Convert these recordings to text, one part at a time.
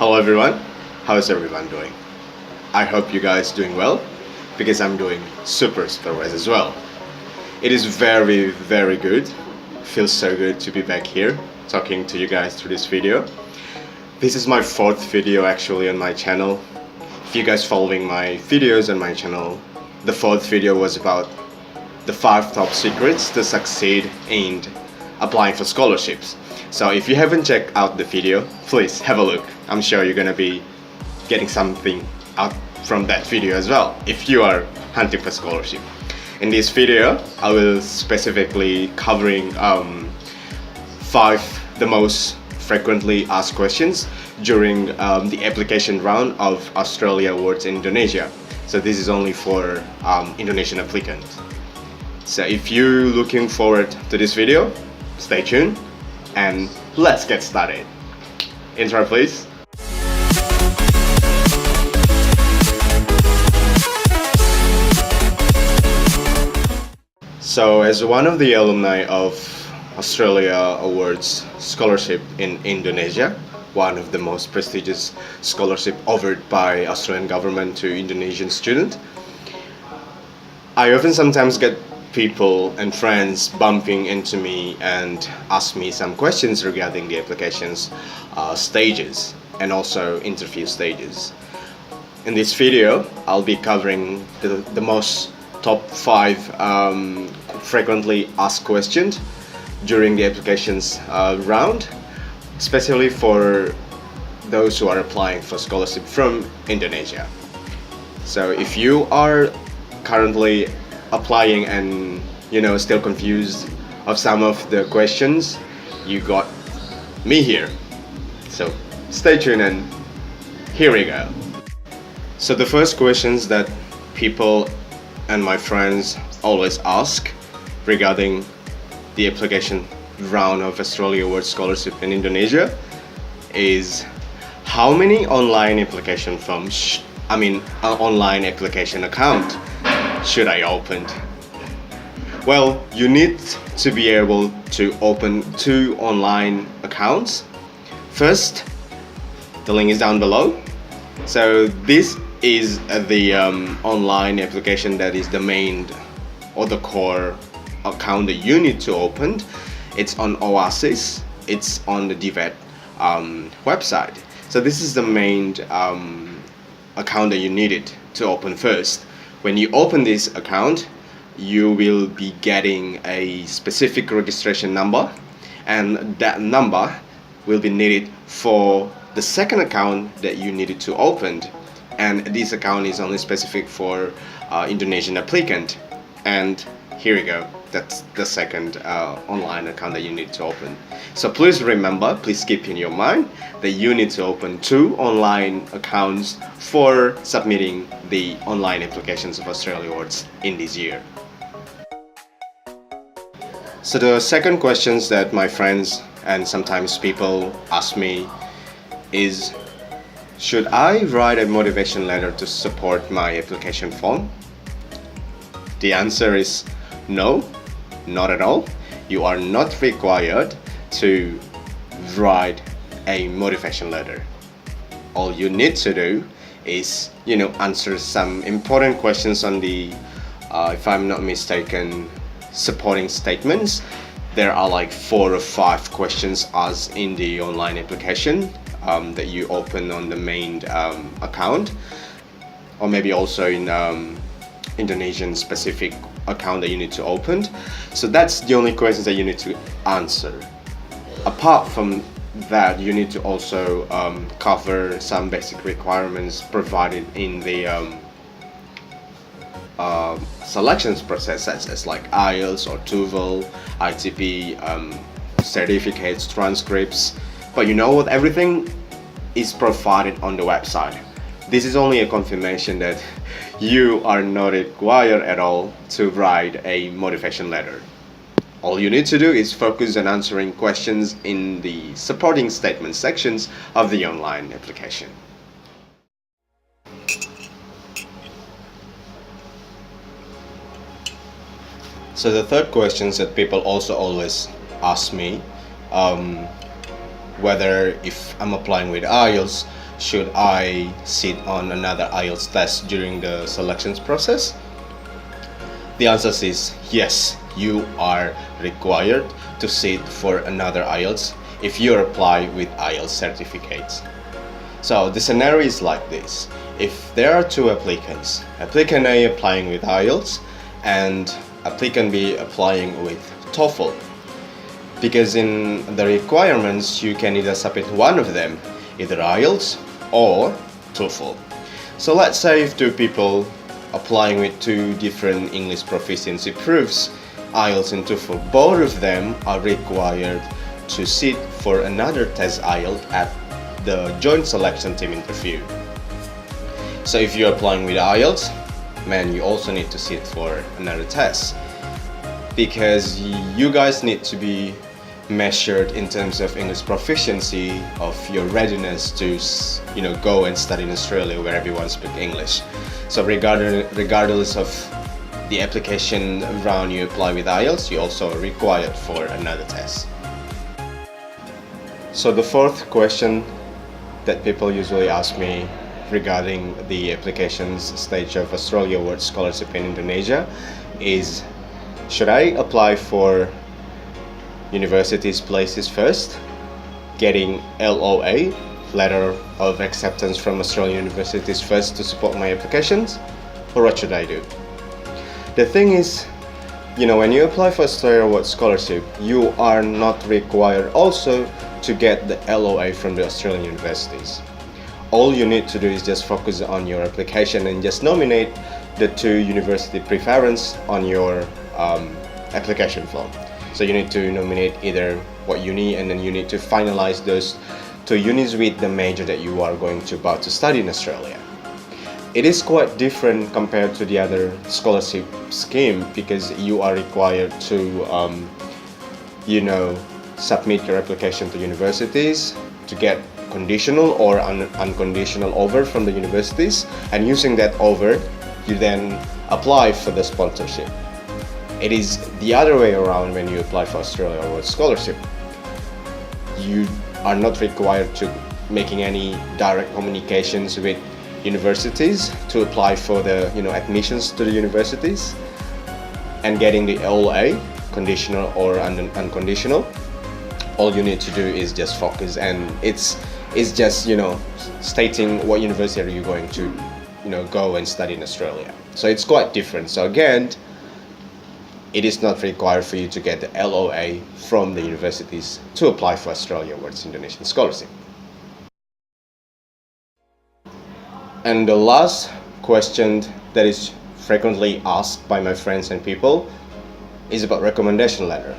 Hello everyone, how is everyone doing? I hope you guys doing well because I'm doing super well as well. It is very good. Feels so good to be back here talking to you guys through this video. This is my fourth video actually on my channel. If you guys following my videos on my channel, the fourth video was about the 5 top secrets to succeed in applying for scholarships. So if you haven't checked out the video, please have a look. I'm sure you're gonna be getting something out from that video as well if you are hunting for scholarship. In this video, I will specifically covering 5 the most frequently asked questions during the application round of Australia Awards in Indonesia. So this is only for Indonesian applicants. So if you're looking forward to this video, stay tuned and let's get started. Intro please. So as one of the alumni of Australia Awards scholarship in Indonesia, one of the most prestigious scholarship offered by Australian government to Indonesian students, I often sometimes get people and friends bumping into me and ask me some questions regarding the applications stages and also interview stages. In this video, I'll be covering the most top 5 frequently asked questions during the applications round, especially for those who are applying for scholarship from Indonesia. So if you are currently applying and still confused of some of the questions, you got me here. So stay tuned and here we go. So the first questions that people and my friends always ask regarding the application round of Australia Awards scholarship in Indonesia is how many online application forms, online application account should I open? Well, you need to be able to open 2 online accounts. First, the link is down below. So this is the online application that is the main or the core account that you need to open. It's on Oasis. It's on the DVET website. So this is the main account that you needed to open first. When you open this account, you will be getting a specific registration number, and that number will be needed for the second account that you needed to open. And this account is only specific for Indonesian applicant. And here we go. That's the second online account that you need to open. So please remember, please keep in your mind that you need to open 2 online accounts for submitting the online applications of Australia Awards in this year. So the second questions that my friends and sometimes people ask me is, should I write a motivation letter to support my application form? The answer is no, not at all. You are not required to write a motivation letter. All you need to do is, answer some important questions on the, if I'm not mistaken, supporting statements. There are like 4 or 5 questions as in the online application that you open on the main account, or maybe also in Indonesian specific account that you need to open. So that's the only questions that you need to answer. Apart from that, you need to also cover some basic requirements provided in the selections process, such as like IELTS or TOEFL, ITP, certificates, transcripts. But you know what? Everything is provided on the website. This is only a confirmation that you are not required at all to write a motivation letter. All you need to do is focus on answering questions in the supporting statement sections of the online application. So the third questions that people also always ask me, whether if I'm applying with IELTS, should I sit on another IELTS test during the selections process? The answer is yes, you are required to sit for another IELTS if you apply with IELTS certificates. So the scenario is like this. If there are two applicants, applicant A applying with IELTS and applicant B applying with TOEFL, because in the requirements you can either submit one of them, either IELTS or TOEFL. So let's say if two people applying with two different English proficiency proofs, IELTS and TOEFL, both of them are required to sit for another test IELTS at the joint selection team interview. So if you're applying with IELTS, man, you also need to sit for another test, because you guys need to be measured in terms of English proficiency, of your readiness to go and study in Australia where everyone speaks English. So regardless of the application round you apply with IELTS, you also are required for another test. So the fourth question that people usually ask me regarding the applications stage of Australia Awards Scholarship in Indonesia is, should I apply for universities places first, getting LOA, letter of acceptance from Australian universities first to support my applications, or what should I do? The thing is, when you apply for Australia Awards Scholarship, you are not required also to get the LOA from the Australian universities. All you need to do is just focus on your application and just nominate the two university preference on your application form. So you need to nominate either what uni, and then you need to finalize those two unis with the major that you are going to about to study in Australia. It is quite different compared to the other scholarship scheme, because you are required to submit your application to universities to get conditional or unconditional offer from the universities, and using that offer you then apply for the sponsorship. It is the other way around when you apply for Australia Awards Scholarship. You are not required to making any direct communications with universities to apply for the admissions to the universities and getting the LOA, conditional or unconditional. All you need to do is just focus, and it's just stating what university are you going to go and study in Australia. So it's quite different. So again, it is not required for you to get the LOA from the universities to apply for Australia Awards Indonesian Scholarship. And the last question that is frequently asked by my friends and people is about recommendation letter.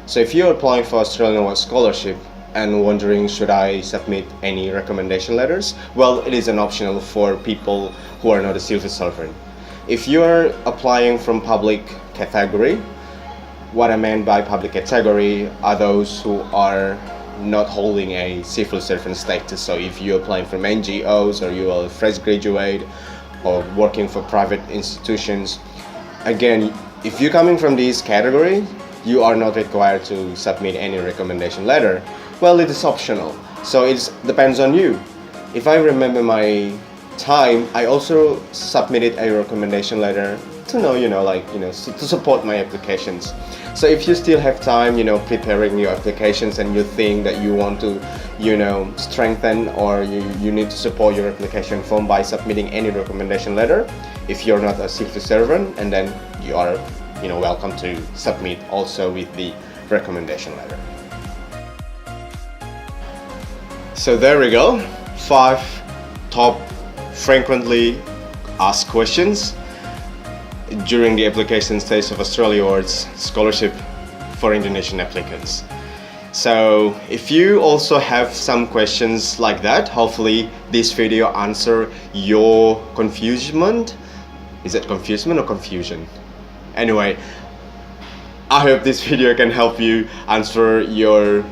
So if you're applying for Australian Awards Scholarship and wondering should I submit any recommendation letters, well, it is an optional for people who are not a civil servant. If you're applying from public category, what I mean by public category are those who are not holding a civil servant status. So if you're applying from NGOs, or you are a fresh graduate, or working for private institutions, again, if you're coming from this category, you are not required to submit any recommendation letter. Well, it is optional, so it depends on you. If I remember my time, I also submitted a recommendation letter to to support my applications. So if you still have time, preparing your applications, and you think that you want to, strengthen, or you need to support your application form by submitting any recommendation letter, if you're not a civil servant, and then you are, welcome to submit also with the recommendation letter. So there we go, 5 top frequently asked questions during the application stage of Australia Awards Scholarship for Indonesian applicants. So if you also have some questions like that, hopefully this video answer your confusion. Is it confusion or confusion? Anyway, I hope this video can help you answer your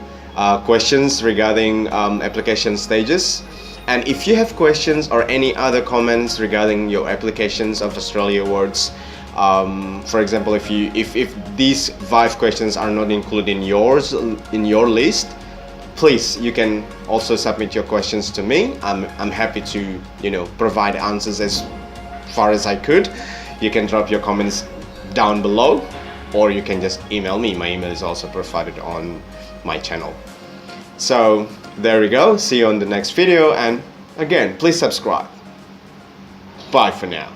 questions regarding application stages. And if you have questions or any other comments regarding your applications of Australia Awards, for example, if these 5 questions are not included in your list, please, you can also submit your questions to me. I'm happy to, provide answers as far as I could. You can drop your comments down below, or you can just email me. My email is also provided on my channel. So there we go. See you on the next video, and again, please subscribe. Bye for now.